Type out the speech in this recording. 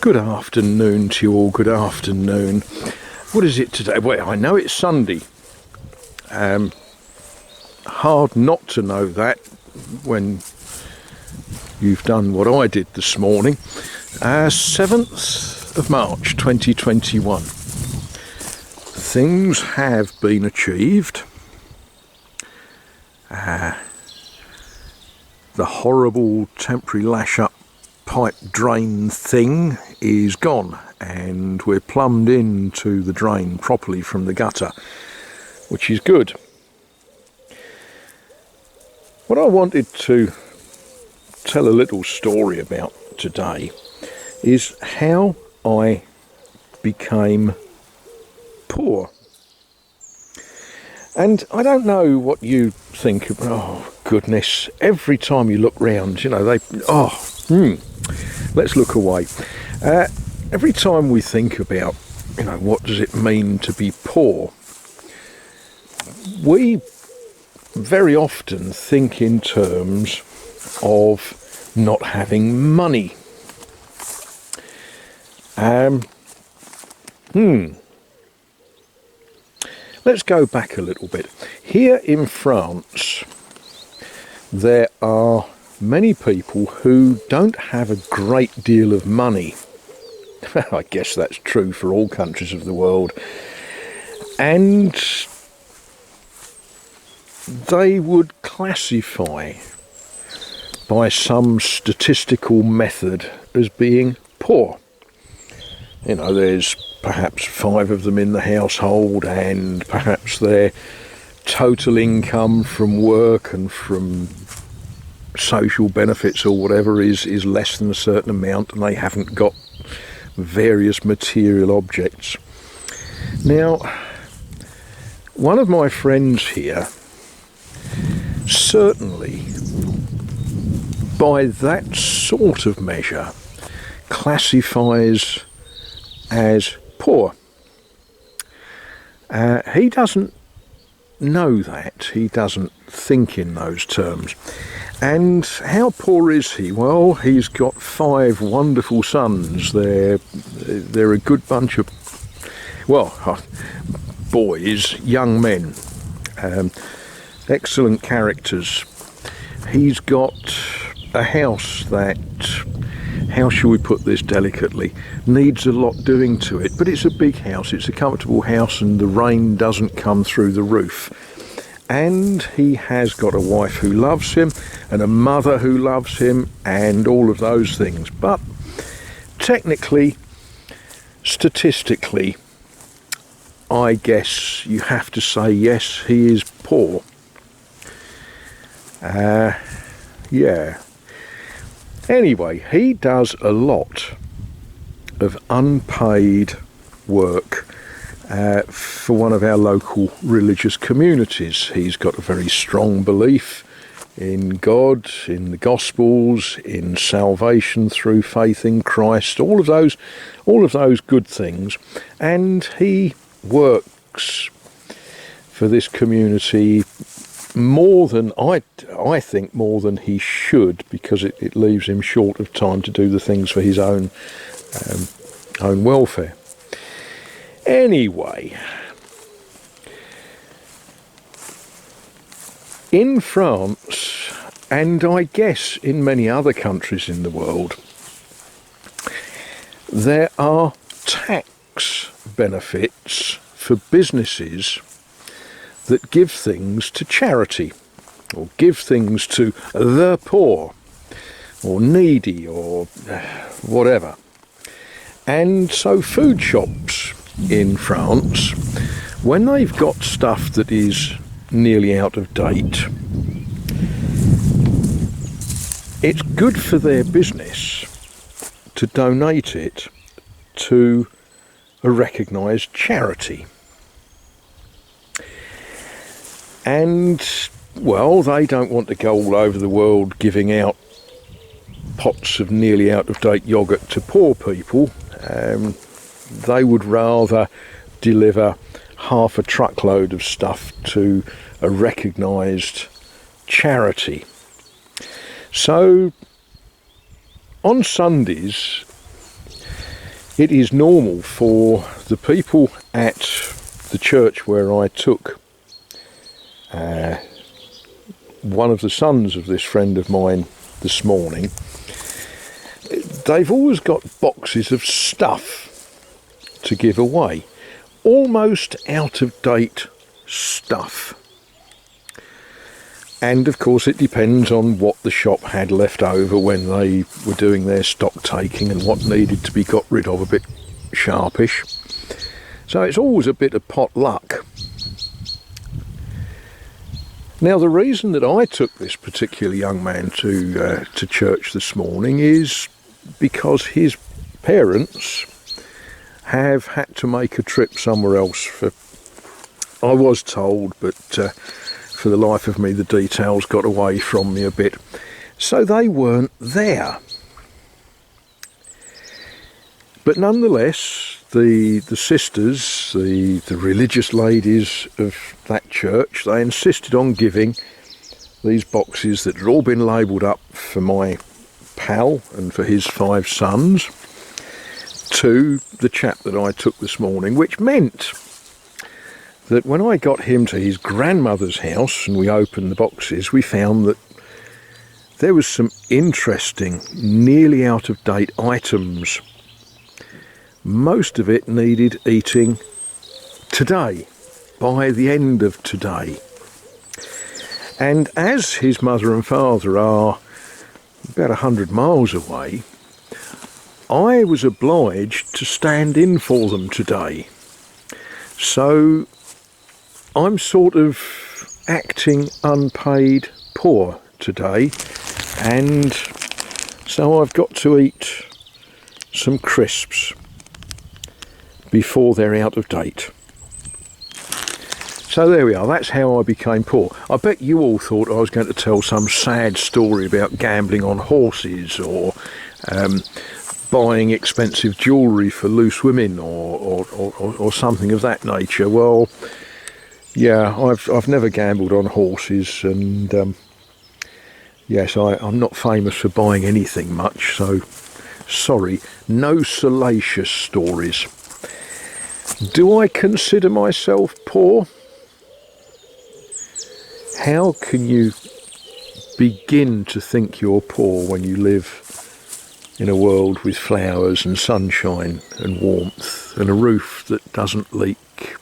Good afternoon to you all, good afternoon. What is it today? Well, I know it's Sunday. Hard not to know that when you've done what I did this morning. 7th of March 2021. Things have been achieved. The horrible temporary lash-up pipe drain thing is gone, and we're plumbed into the drain properly from the gutter, which is good. What I wanted to tell a little story about today is how I became poor. And I don't know what you think of, oh goodness, every time you look round, you know, let's look away. Every time we think about, you know, what does it mean to be poor, we very often think in terms of not having money. Let's go back a little bit. Here in France, there are many people who don't have a great deal of money. I guess that's true for all countries of the world. And they would classify by some statistical method as being poor. You know, there's perhaps 5 of them in the household, and perhaps their total income from work and from social benefits or whatever is less than a certain amount, and they haven't got various material objects. Now, one of my friends here certainly, by that sort of measure, classifies as poor. He doesn't know that. He doesn't think in those terms. And how poor is he? Well, he's got 5 wonderful sons. They're a good bunch of, boys, young men, excellent characters. He's got a house that, how shall we put this delicately, needs a lot doing to it, but it's a big house, it's a comfortable house, and the rain doesn't come through the roof. And he has got a wife who loves him, and a mother who loves him, and all of those things. But technically, statistically, I guess you have to say yes, he is poor. Yeah. Anyway, he does a lot of unpaid work for one of our local religious communities. He's got a very strong belief in God, in the Gospels, in salvation through faith in Christ, all of those good things. And he works for this community more than I think more than he should, because it leaves him short of time to do the things for his own welfare. Anyway, in France, and I guess in many other countries in the world, there are tax benefits for businesses that give things to charity, or give things to the poor, or needy, or whatever. And so food shops in France, when they've got stuff that is nearly out of date, it's good for their business to donate it to a recognised charity. And, well, they don't want to go all over the world giving out pots of nearly out-of-date yoghurt to poor people. They would rather deliver half a truckload of stuff to a recognised charity. So, on Sundays, It is normal for the people at the church where I took one of the sons of this friend of mine this morning. They've always got boxes of stuff to give away, almost out of date stuff. And of course it depends on what the shop had left over when they were doing their stock taking and what needed to be got rid of a bit sharpish. So it's always a bit of potluck. Now the reason that I took this particular young man to church this morning is because his parents have had to make a trip somewhere else I was told, but for the life of me the details got away from me a bit, so they weren't there. But nonetheless, the sisters, the religious ladies of that church, they insisted on giving these boxes that had all been labelled up for my pal and for his 5 sons to the chap that I took this morning, which meant that when I got him to his grandmother's house and we opened the boxes, we found that there was some interesting, nearly out of date items. Most of it needed eating today, by the end of today. And as his mother and father are about 100 miles away, I was obliged to stand in for them today. So I'm sort of acting unpaid poor today, and so I've got to eat some crisps before they're out of date. So there we are, that's how I became poor. I bet you all thought I was going to tell some sad story about gambling on horses or buying expensive jewellery for loose women or something of that nature. Well, yeah, I've never gambled on horses, and yes, I'm not famous for buying anything much, so sorry, no salacious stories. Do I consider myself poor? How can you begin to think you're poor when you live in a world with flowers and sunshine and warmth and a roof that doesn't leak